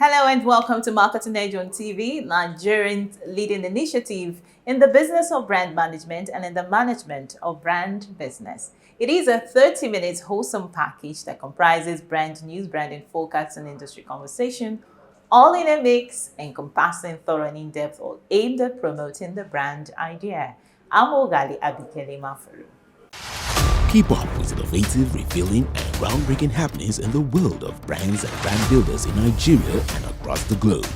Hello and welcome to Marketing Edge on TV, Nigerians leading initiative in the business of brand management and in the management of brand business. It is a 30 minutes wholesome package that comprises brand news, branding forecasts, and industry conversation, all in a mix encompassing thorough and in-depth, all aimed at promoting the brand idea. I'm Ogali Abikele Mafuru. Keep up with innovative, revealing, and groundbreaking happenings in the world of brands and brand builders in Nigeria and across the globe.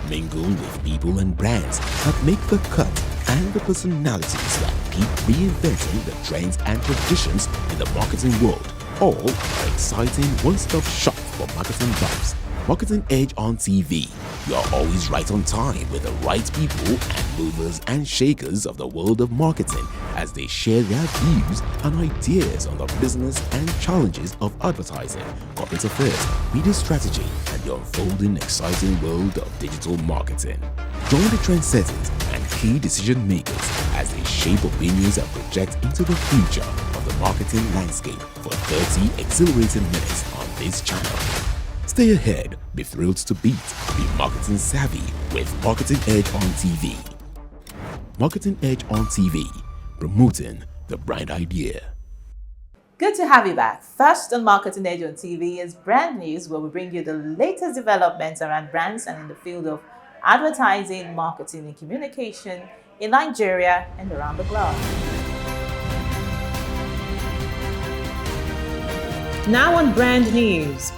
Mingle with people and brands that make the cut and the personalities that keep reinventing the trends and traditions in the marketing world. All are exciting one-stop shop for marketing vibes. Marketing Edge on TV. You are always right on time with the right people and movers and shakers of the world of marketing as they share their views and ideas on the business and challenges of advertising, corporate affairs, media strategy, and the unfolding exciting world of digital marketing. Join the trendsetters and key decision makers as they shape opinions and project into the future of the marketing landscape for 30 exhilarating minutes on this channel. Stay ahead, be thrilled to beat, be marketing savvy with Marketing Edge on TV. Marketing Edge on TV, promoting the brand idea. Good to have you back. First on Marketing Edge on TV is brand news, where we bring you the latest developments around brands and in the field of advertising, marketing, and communication in Nigeria and around the globe. Now on brand news.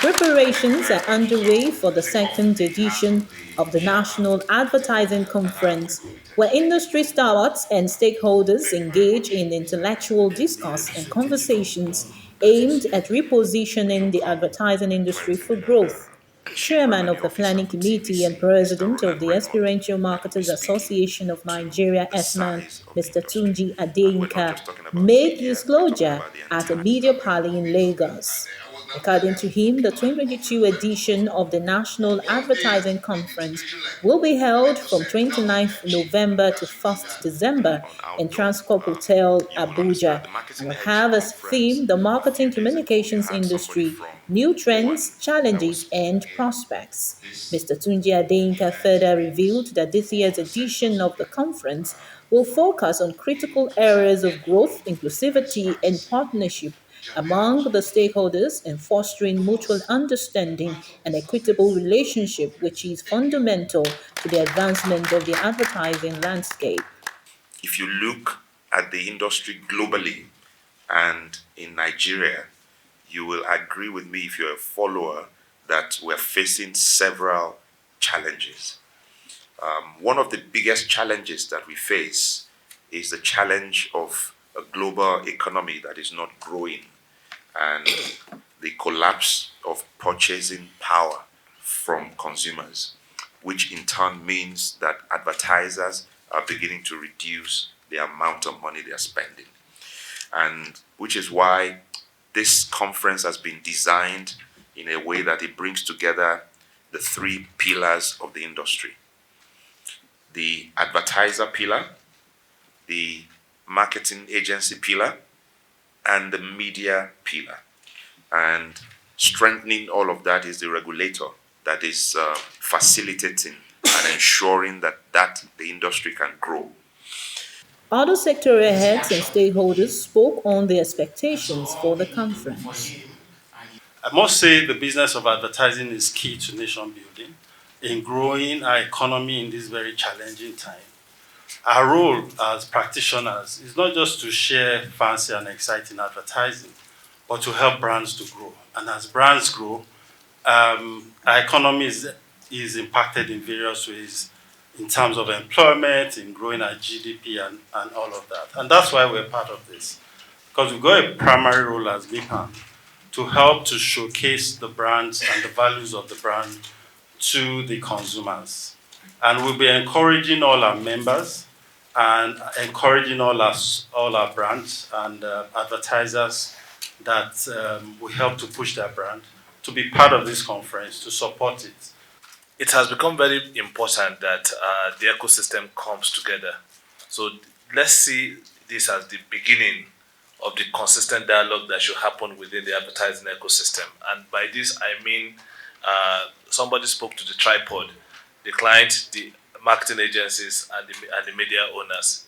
Preparations are underway for the second edition of the National Advertising Conference, where industry stalwarts and stakeholders engage in intellectual discourse and conversations aimed at repositioning the advertising industry for growth. Chairman of the Planning Committee and President of the Experiential Marketers Association of Nigeria, ESMAN, Mr. Tunji Adeyinka, made disclosure at a media party in Lagos. According to him, the 2022 edition of the National Advertising Conference will be held from 29th November to 1st December in Transcorp Hotel, Abuja, and will have as theme the marketing communications industry, new trends, challenges, and prospects. Mr. Tunji Adeyinka further revealed that this year's edition of the conference will focus on critical areas of growth, inclusivity, and partnership among the stakeholders in fostering mutual understanding and equitable relationship, which is fundamental to the advancement of the advertising landscape. If you look at the industry globally and in Nigeria, you will agree with me, if you're a follower, that we're facing several challenges. One of the biggest challenges that we face is the challenge of a global economy that is not growing and the collapse of purchasing power from consumers, which in turn means that advertisers are beginning to reduce the amount of money they are spending. And which is why this conference has been designed in a way that it brings together the three pillars of the industry: the advertiser pillar, the marketing agency pillar, and the media pillar. And strengthening all of that is the regulator that is facilitating and ensuring that the industry can grow. Other sectorial heads and stakeholders spoke on the expectations for the conference. I must say the business of advertising is key to nation building in growing our economy in this very challenging time. Our role as practitioners is not just to share fancy and exciting advertising, but to help brands to grow. And as brands grow, our economy is impacted in various ways in terms of employment, in growing our GDP and all of that. And that's why we're part of this, because we've got a primary role as MIPAM to help to showcase the brands and the values of the brand to the consumers. And we'll be encouraging all our members and encouraging all our brands and advertisers that will help to push their brand to be part of this conference, to support it. It has become very important that the ecosystem comes together. So let's see this as the beginning of the consistent dialogue that should happen within the advertising ecosystem. And by this, I mean somebody spoke to the tripod, the client, the marketing agencies, and the media owners.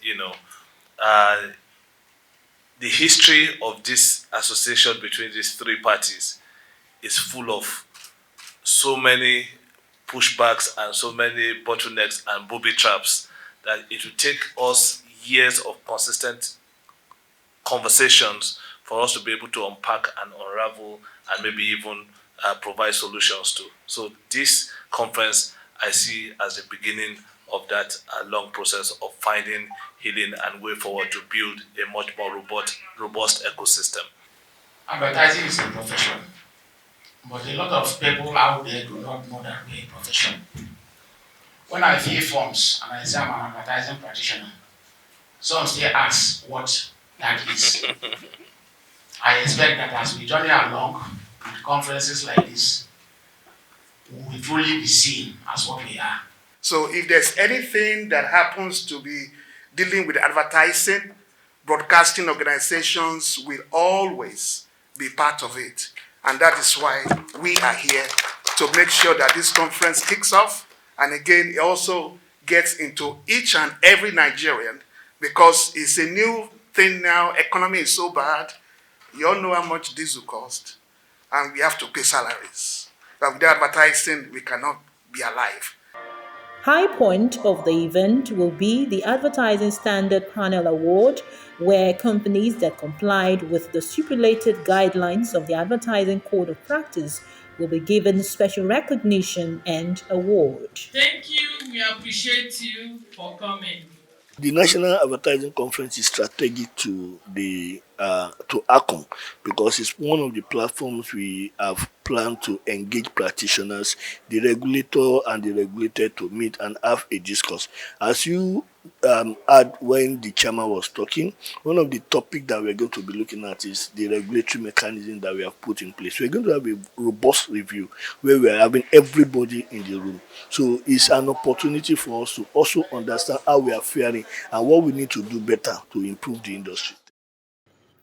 The history of this association between these three parties is full of so many pushbacks and so many bottlenecks and booby traps that it will take us years of consistent conversations for us to be able to unpack and unravel and maybe even provide solutions to. So this conference I see as the beginning of that long process of finding, healing, and way forward to build a much more robust ecosystem. Advertising is a profession, but a lot of people out there do not know that we're a profession. When I fill forms and I say I'm an advertising practitioner, some still ask what that is. I expect that as we journey along with conferences like this, we will truly be seen as what we are. So if there's anything that happens to be dealing with advertising, broadcasting organizations will always be part of it. And that is why we are here to make sure that this conference kicks off. And again, it also gets into each and every Nigerian, because it's a new thing now. Economy is so bad. You all know how much diesel costs, and we have to pay salaries. But without advertising, we cannot be alive. High point of the event will be the Advertising Standard Panel Award, where companies that complied with the stipulated guidelines of the Advertising Code of Practice will be given special recognition and award. Thank you. We appreciate you for coming. The National Advertising Conference is strategic to ACON, because it's one of the platforms we have planned to engage practitioners, the regulator and the regulated to meet and have a discourse. As you had when the chairman was talking, one of the topics that we're going to be looking at is the regulatory mechanism that we have put in place. We're going to have a robust review where we're having everybody in the room. So it's an opportunity for us to also understand how we are faring and what we need to do better to improve the industry.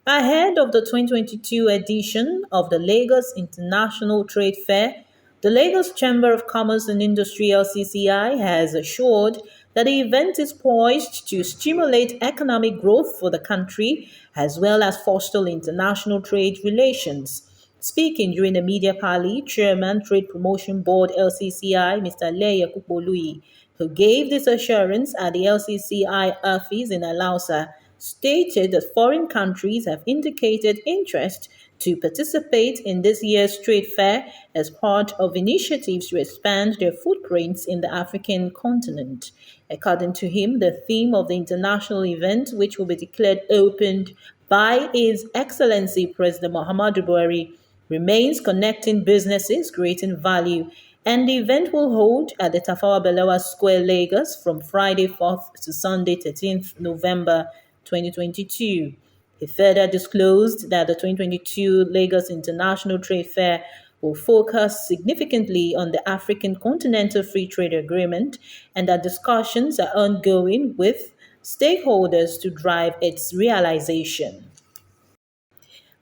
Ahead of the 2022 edition of the Lagos International Trade Fair, the Lagos Chamber of Commerce and Industry (LCCI) has assured that the event is poised to stimulate economic growth for the country as well as foster international trade relations. Speaking during the media parley, Chairman Trade Promotion Board (LCCI), Mr. Leye Kupolui, who gave this assurance at the LCCI office in Alausa, stated that foreign countries have indicated interest to participate in this year's trade fair as part of initiatives to expand their footprints in the African continent. According to him, the theme of the international event, which will be declared opened by His Excellency President Muhammadu Buhari, remains connecting businesses, creating value, and the event will hold at the Tafawa Balewa Square, Lagos, from Friday 4th to Sunday 13th November 2022. He further disclosed that the 2022 Lagos International Trade Fair will focus significantly on the African Continental Free Trade Agreement and that discussions are ongoing with stakeholders to drive its realization.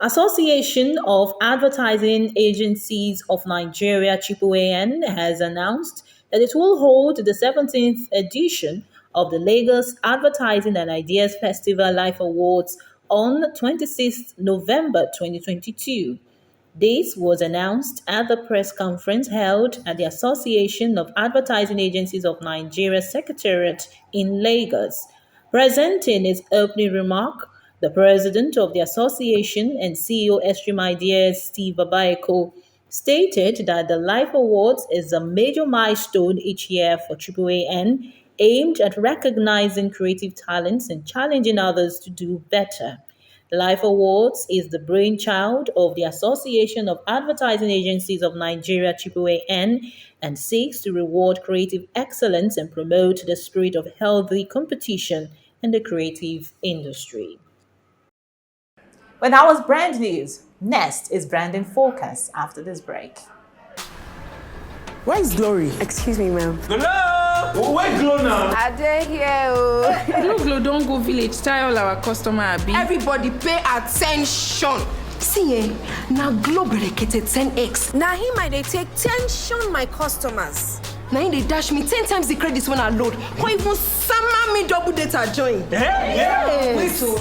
Association of Advertising Agencies of Nigeria (CHIPOAN) has announced that it will hold the 17th edition of the Lagos Advertising and Ideas Festival Life Awards on 26th November 2022. This was announced at the press conference held at the Association of Advertising Agencies of Nigeria Secretariat in Lagos. Presenting his opening remark, the president of the association and CEO Extreme Ideas, Steve Babaeko, stated that the Life Awards is a major milestone each year for CHIPOAN, aimed at recognizing creative talents and challenging others to do better. The Life Awards is the brainchild of the Association of Advertising Agencies of Nigeria (CHIPOAN) and seeks to reward creative excellence and promote the spirit of healthy competition in the creative industry. Well, that was brand news. Next is Branding Focus after this break. Where is Glory? Excuse me, ma'am. Glory! Where Glow now? I dey here oh. Glow don't go village, tell all our customer abi. Everybody pay attention. See now Glow berekete 10x. Now him I dey take tension my customers. Now they dash me 10 times the credits when I load. Or even summer me double data join. Yeah. Wait, so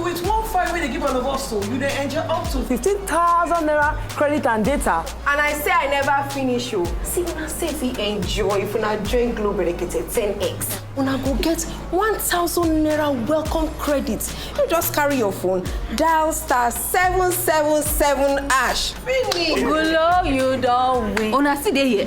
with 1.5 when they give all of us, so you dey enjoy up to 15,000 naira credit and data. And I say I never finish you. See when I say if you enjoy, if una join Glow berekete 10x, una go get 1,000 naira welcome credit. You just carry your phone, dial *777#. Finish. Glow, you don't win. Una see dey here.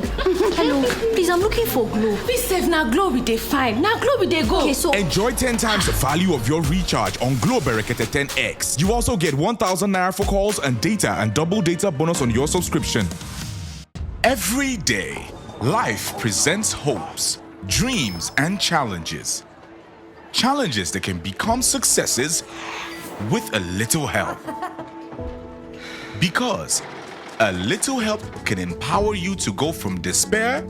Hello, please, I'm looking for Glow. Please save now Glow we dey find. Now Glow we dey go. Okay, so enjoy 10 times the value of your recharge on Glow Berekete 10X. You also get 1,000 naira for calls and data and double data bonus on your subscription. Every day, life presents hopes, dreams, and challenges. Challenges that can become successes with a little help. Because a little help can empower you to go from despair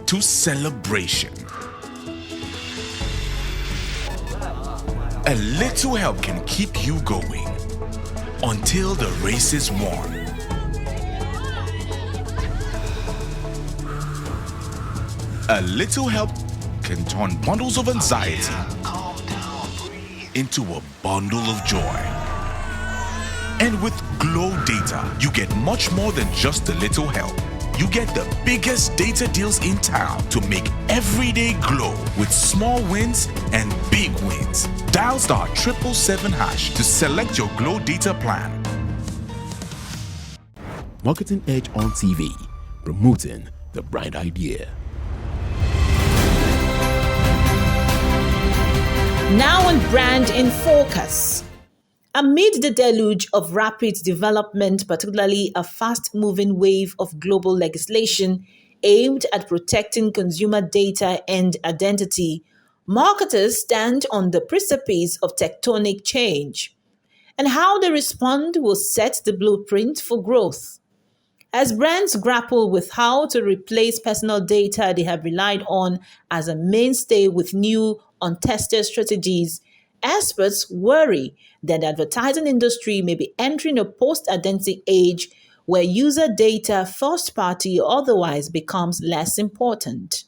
to celebration. A little help can keep you going until the race is won. A little help can turn bundles of anxiety into a bundle of joy. And with Glow Data, you get much more than just a little help. You get the biggest data deals in town to make every day glow with small wins and big wins. Dial *777# to select your Glow Data plan. Marketing Edge on TV, promoting the bright idea. Now on Brand in Focus. Amid the deluge of rapid development, particularly a fast-moving wave of global legislation aimed at protecting consumer data and identity, marketers stand on the precipice of tectonic change. And how they respond will set the blueprint for growth. As brands grapple with how to replace personal data they have relied on as a mainstay with new, untested strategies, experts worry that the advertising industry may be entering a post-identity age where user data, first-party or otherwise, becomes less important.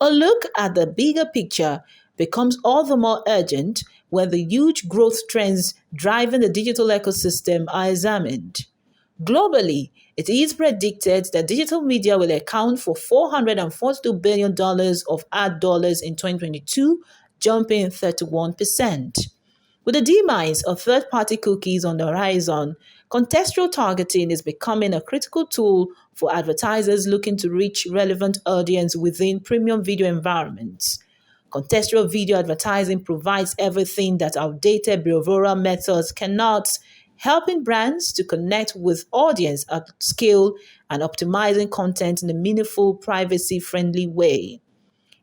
A look at the bigger picture becomes all the more urgent when the huge growth trends driving the digital ecosystem are examined. Globally, it is predicted that digital media will account for $442 billion of ad dollars in 2022, jumping 31%. With the demise of third-party cookies on the horizon, contextual targeting is becoming a critical tool for advertisers looking to reach relevant audience within premium video environments. Contextual video advertising provides everything that outdated behavioral methods cannot, helping brands to connect with audience at scale and optimizing content in a meaningful, privacy-friendly way.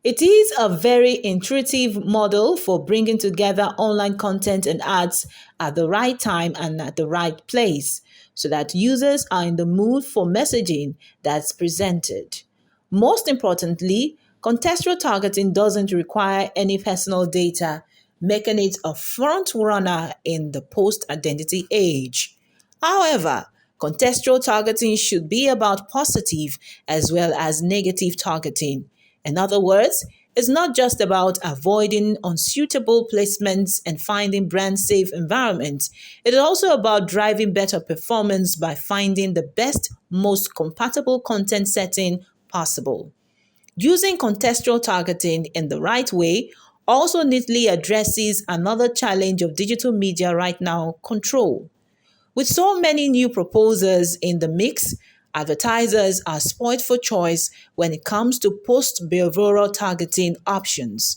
It is a very intuitive model for bringing together online content and ads at the right time and at the right place, so that users are in the mood for messaging that's presented. Most importantly, contextual targeting doesn't require any personal data, making it a front runner in the post-identity age. However, contextual targeting should be about positive as well as negative targeting. In other words, it's not just about avoiding unsuitable placements and finding brand-safe environments. It is also about driving better performance by finding the best, most compatible content setting possible. Using contextual targeting in the right way also neatly addresses another challenge of digital media right now: control. With so many new proposals in the mix, advertisers are spoiled for choice when it comes to post-behavioral targeting options.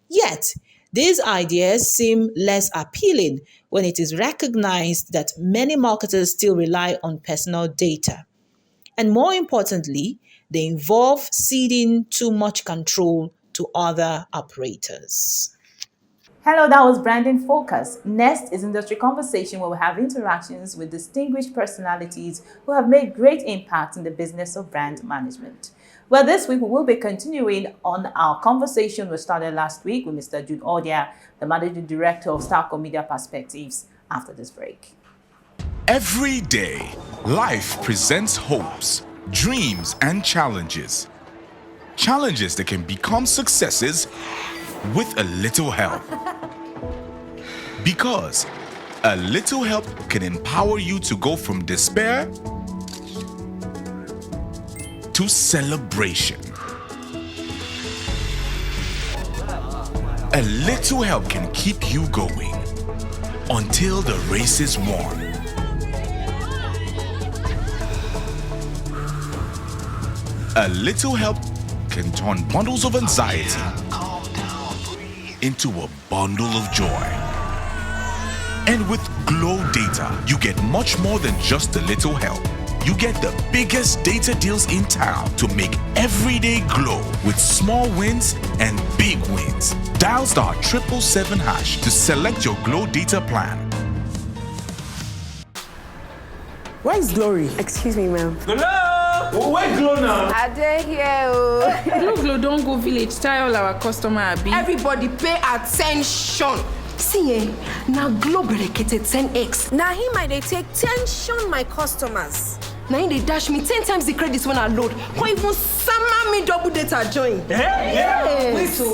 Yet, these ideas seem less appealing when it is recognized that many marketers still rely on personal data. And more importantly, they involve ceding too much control to other operators. Hello, that was Branding Focus. Next is Industry Conversation, where we have interactions with distinguished personalities who have made great impact in the business of brand management. Well, this week we will be continuing on our conversation we started last week with Mr. Jude Odia, the Managing Director of Starco Media Perspectives, after this break. Every day, life presents hopes, dreams, and challenges. Challenges that can become successes with a little help. Because a little help can empower you to go from despair to celebration. A little help can keep you going until the race is won. A little help can turn bundles of anxiety into a bundle of joy. And with Glow Data, you get much more than just a little help. You get the biggest data deals in town to make every day glow with small wins and big wins. Dial *777# to select your Glow Data plan. Where is Glory? Excuse me, ma'am. Glow! Where Glow now? Are they here? Glow don't go village, tell all our customer abi. Everybody pay attention. See, now Glow berekete 10x. Now he might they take tension my customers. Now they dash me 10 times the credits when I load. Or even summer me double data join. Yeah. Wait, so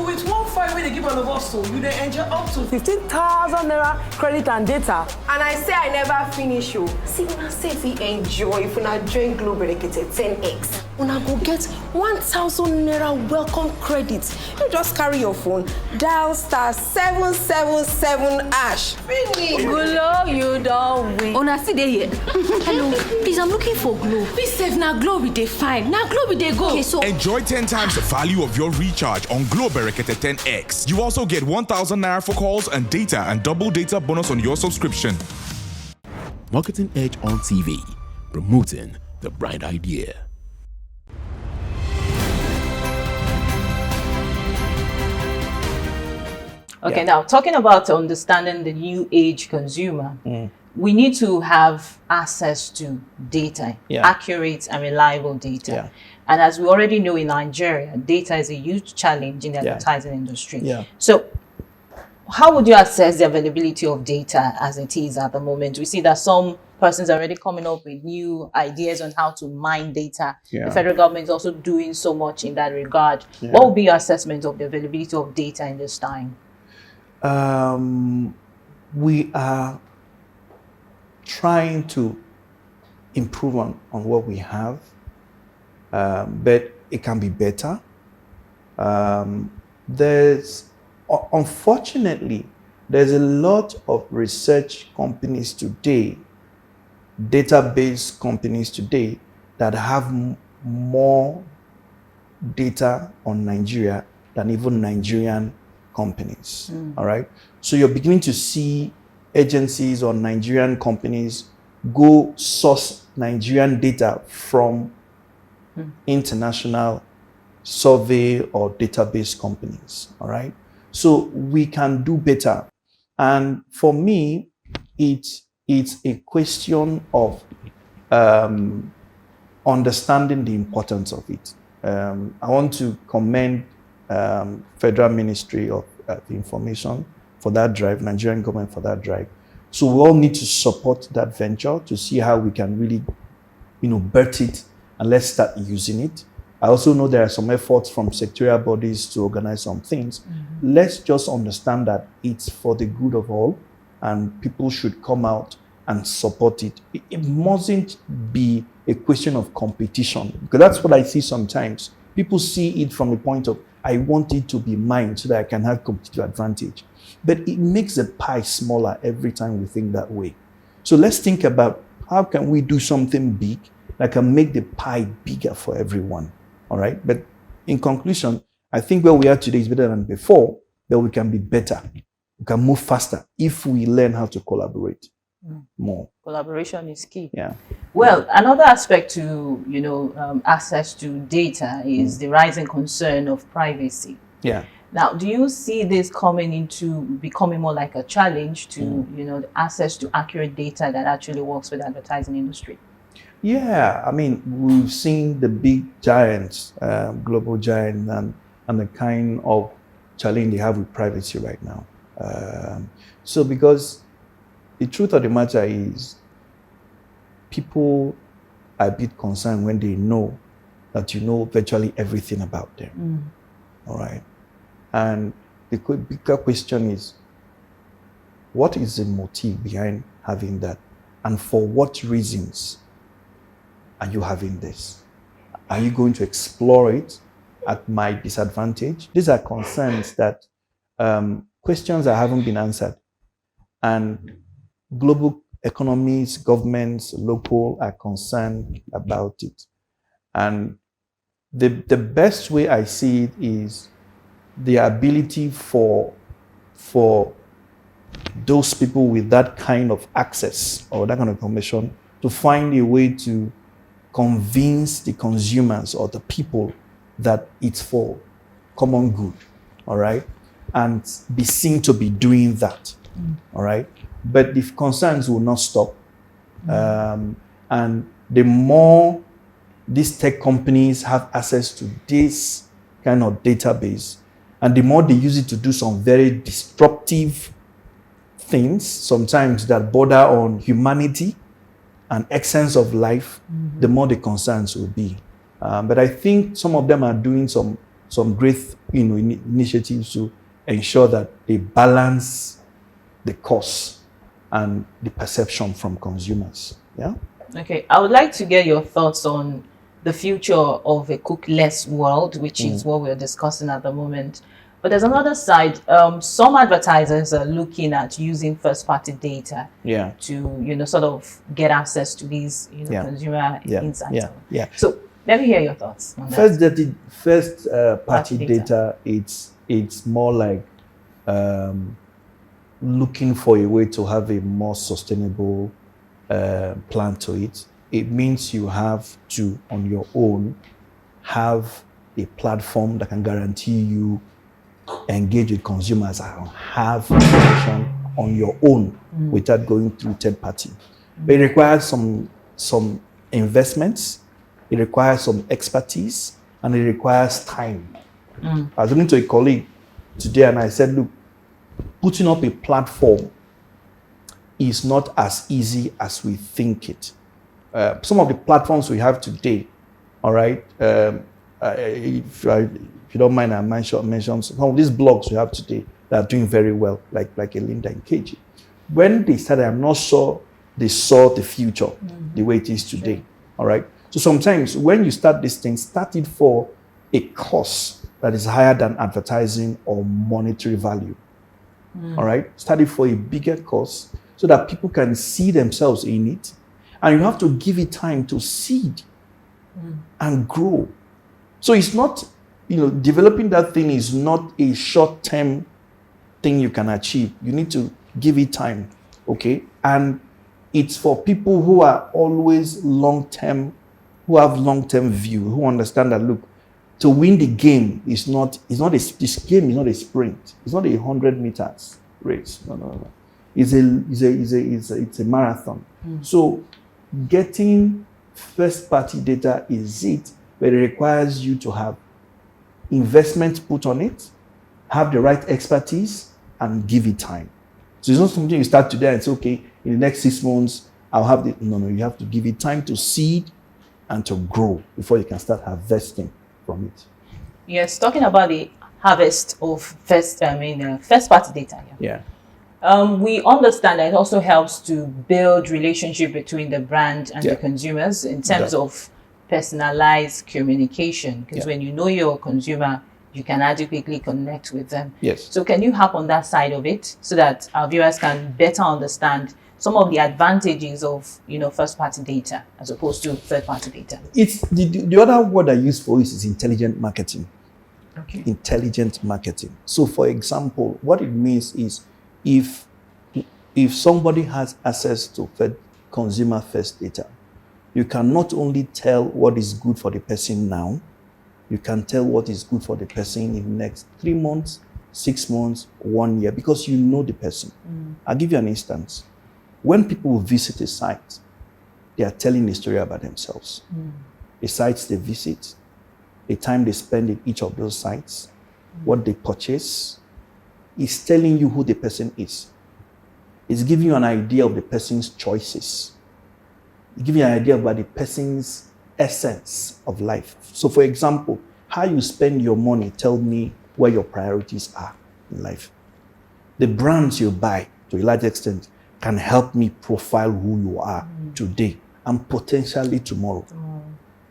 with 1.5 when they give all of us, so you they enjoy up to 15,000 naira credit and data. And I say I never finish you. See, when I say if you enjoy, if you join Glow berekete 10x, when I go get 1,000 naira welcome credits, you just carry your phone, dial *777#. Finish. Glow, you don't win. Una see they here. Hello, please, I'm looking for Glow. Please save now Glow with they fine. Now Glow with they go. Okay, so Enjoy 10 times the value of your recharge on Glow Berekete 10X. You also get 1,000 naira for calls and data and double data bonus on your subscription. Marketing Edge on TV, promoting the bright idea. Okay, now talking about understanding the new age consumer, we need to have access to data, accurate and reliable data. And as we already know in Nigeria, data is a huge challenge in the advertising industry. So how would you assess the availability of data as it is at the moment? We see that some persons are already coming up with new ideas on how to mine data. The federal government is also doing so much in that regard. What would be your assessment of the availability of data in this time? We are trying to improve on what we have, but it can be better. Unfortunately, there's a lot of research companies today, database companies today, that have more data on Nigeria than even Nigerian companies. All right. So you're beginning to see agencies or Nigerian companies go source Nigerian data from international survey or database companies. All right. So we can do better. And for me, it's a question of understanding the importance of it. I want to commend Federal Ministry of Information for that drive, Nigerian government for that drive. So we all need to support that venture to see how we can really, birth it, and let's start using it. I also know there are some efforts from sectorial bodies to organize some things. Let's just understand that it's for the good of all, and people should come out and support it. It mustn't be a question of competition, because that's what I see sometimes. People see it from the point of, I want it to be mine so that I can have competitive advantage. But it makes the pie smaller every time we think that way. So let's think about how can we do something big that can make the pie bigger for everyone. All right. But in conclusion, I think where we are today is better than before, but we can be better. We can move faster if we learn how to collaborate more. Collaboration is key. Yeah. Well, another aspect to, access to data is the rising concern of privacy. Yeah. Now, do you see this becoming more like a challenge to, the access to accurate data that actually works with the advertising industry? Yeah, I mean, we've seen the big giants, global giants, and the kind of challenge they have with privacy right now. So because the truth of the matter is, people are a bit concerned when they know that you know virtually everything about them. All right. And the bigger question is, what is the motive behind having that? And for what reasons are you having this? Are you going to explore it at my disadvantage? These are concerns that, questions that haven't been answered. And global economies, governments, local are concerned about it. And the best way I see it is the ability for those people with that kind of access or that kind of information to find a way to convince the consumers or the people that it's for common good, all right? And be seen to be doing that, all right? But the concerns will not stop. And the more these tech companies have access to this kind of database, and the more they use it to do some very disruptive things, sometimes that border on humanity and essence of life, the more the concerns will be. But I think some of them are doing some great initiatives to ensure that they balance the cost and the perception from consumers. Yeah. Okay, I would like to get your thoughts on the future of a cookieless world, which is what we're discussing at the moment. But there's another side. Some advertisers are looking at using first-party data to, sort of get access to these, consumer insights. So let me hear your thoughts on that. First-party data, it's more like looking for a way to have a more sustainable plan to it. It means you have to, on your own, have a platform that can guarantee you engage with consumers and have information on your own without going through third party. But it requires some investments, it requires some expertise, and it requires time. I was talking to a colleague today and I said, look, putting up a platform is not as easy as we think it. Some of the platforms we have today, all right, if you don't mind, I mention some of these blogs we have today that are doing very well, like a Linda and KG. When they started, I'm not sure they saw the future the way it is today, all right? So sometimes when you start this thing, start it for a cost that is higher than advertising or monetary value, all right? Start it for a bigger cost so that people can see themselves in it. And you have to give it time to seed and grow. So it's not, developing that thing is not a short-term thing you can achieve. You need to give it time, okay? And it's for people who are always long-term, who have long-term view, who understand that, look, to win the game this game is not a sprint. It's not a 100 meters race. No. It's a marathon. So getting first-party data is it, but it requires you to have investment put on it, have the right expertise, and give it time. So it's not something you start today and say, okay, in the next 6 months, I'll have the... No, you have to give it time to seed and to grow before you can start harvesting from it. Yes, talking about the harvest of first-party data. Yeah. We understand that it also helps to build relationship between the brand and the consumers in terms of personalized communication. Because when you know your consumer, you can adequately connect with them. Yes. So can you help on that side of it so that our viewers can better understand some of the advantages of first-party data as opposed to third-party data? It's the other word I use for it is intelligent marketing. Okay. Intelligent marketing. So for example, what it means is if somebody has access to consumer first data, you can not only tell what is good for the person now, you can tell what is good for the person in the next 3 months, 6 months, 1 year, because you know the person. I'll give you an instance. When people visit a site, they are telling a story about themselves. The sites they visit, the time they spend in each of those sites, what they purchase, is telling you who the person is. It's giving you an idea of the person's choices. It's giving you an idea about the person's essence of life. So for example, how you spend your money tell me where your priorities are in life. The brands you buy, to a large extent, can help me profile who you are today and potentially tomorrow.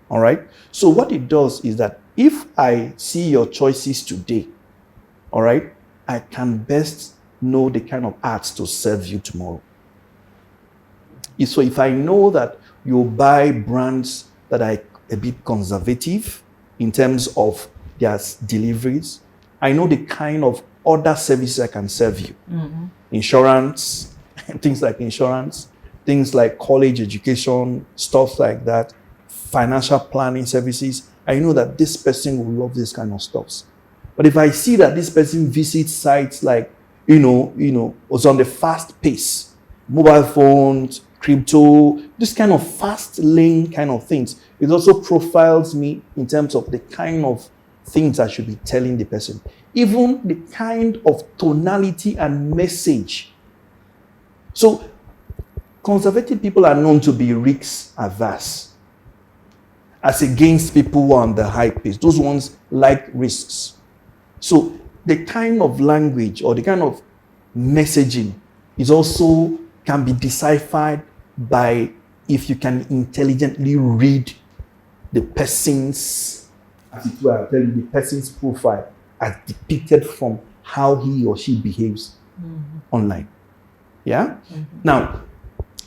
All right? So what it does is that if I see your choices today, all right, I can best know the kind of ads to serve you tomorrow. So if I know that you buy brands that are a bit conservative in terms of their deliveries, I know the kind of other services I can serve you. Insurance, things like insurance, things like college education, stuff like that, financial planning services. I know that this person will love this kind of stuff. But if I see that this person visits sites like, was on the fast pace, mobile phones, crypto, this kind of fast lane kind of things, it also profiles me in terms of the kind of things I should be telling the person. Even the kind of tonality and message. So conservative people are known to be risk averse, as against people who are on the high pace. Those ones like risks. So the kind of language or the kind of messaging is also can be deciphered by if you can intelligently read the person's, as it were, the person's profile as depicted from how he or she behaves online. Yeah? Now,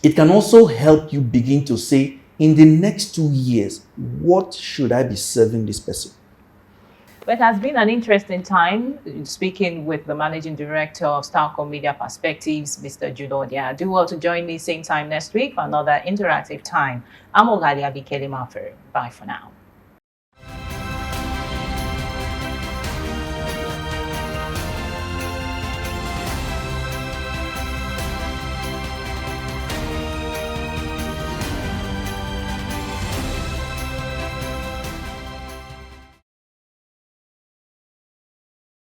it can also help you begin to say, in the next 2 years, what should I be serving this person? It has been an interesting time speaking with the Managing Director of Starcom Media Perspectives, Mr. Jude Odia. Do well to join me same time next week for another interactive time. I'm Ogalia Bikeli Mafer. Bye for now.